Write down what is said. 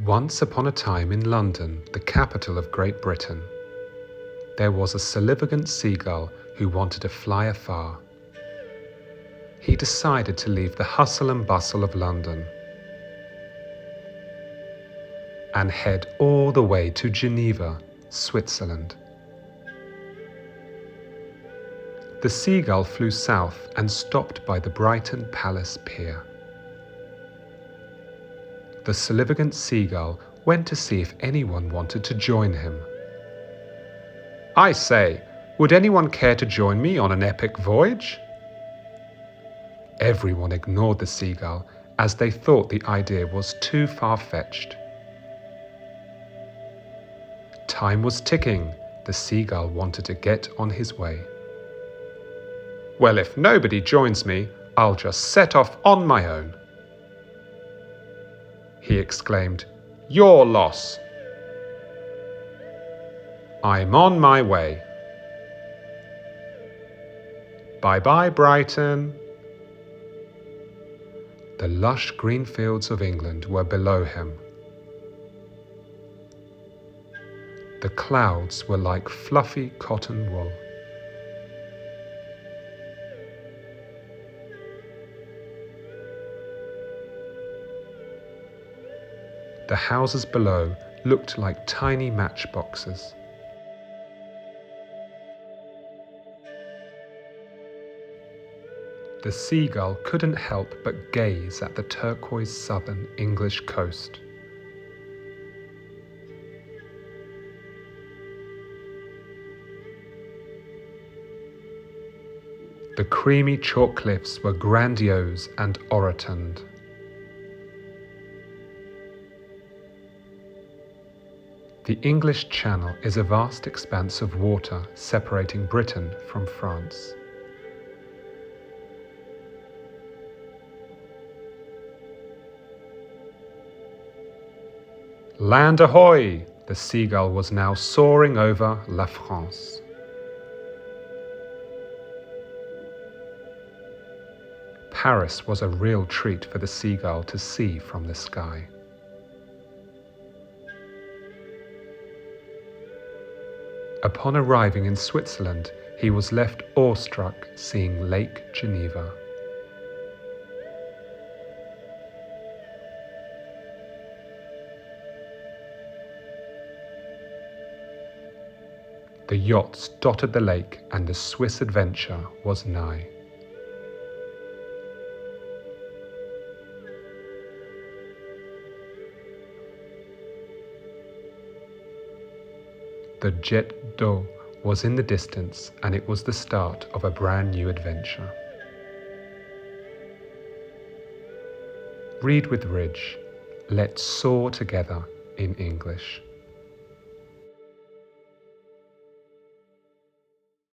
Once upon a time in London, the capital of Great Britain, there was a Solivagant seagull who wanted to fly afar. He decided to leave the hustle and bustle of London and head all the way to Geneva, Switzerland. The seagull flew south and stopped by the Brighton Palace Pier. The Solivagant seagull went to see if anyone wanted to join him. "I say, would anyone care to join me on an epic voyage?" Everyone ignored the seagull as they thought the idea was too far-fetched. Time was ticking. The seagull wanted to get on his way. "Well, if nobody joins me, I'll just set off on my own," he exclaimed. "Your loss. I'm on my way. Bye-bye, Brighton." The lush green fields of England were below him. The clouds were like fluffy cotton wool. The houses below looked like tiny matchboxes. The seagull couldn't help but gaze at the turquoise southern English coast. The creamy chalk cliffs were grandiose and orotund. The English Channel is a vast expanse of water separating Britain from France. Land ahoy! The seagull was now soaring over La France. Paris was a real treat for the seagull to see from the sky. Upon arriving in Switzerland, he was left awestruck seeing Lake Geneva. The yachts dotted the lake and the Swiss adventure was nigh. The jet d'eau was in the distance, and it was the start of a brand new adventure. Read with Ridge. Let's soar together in English.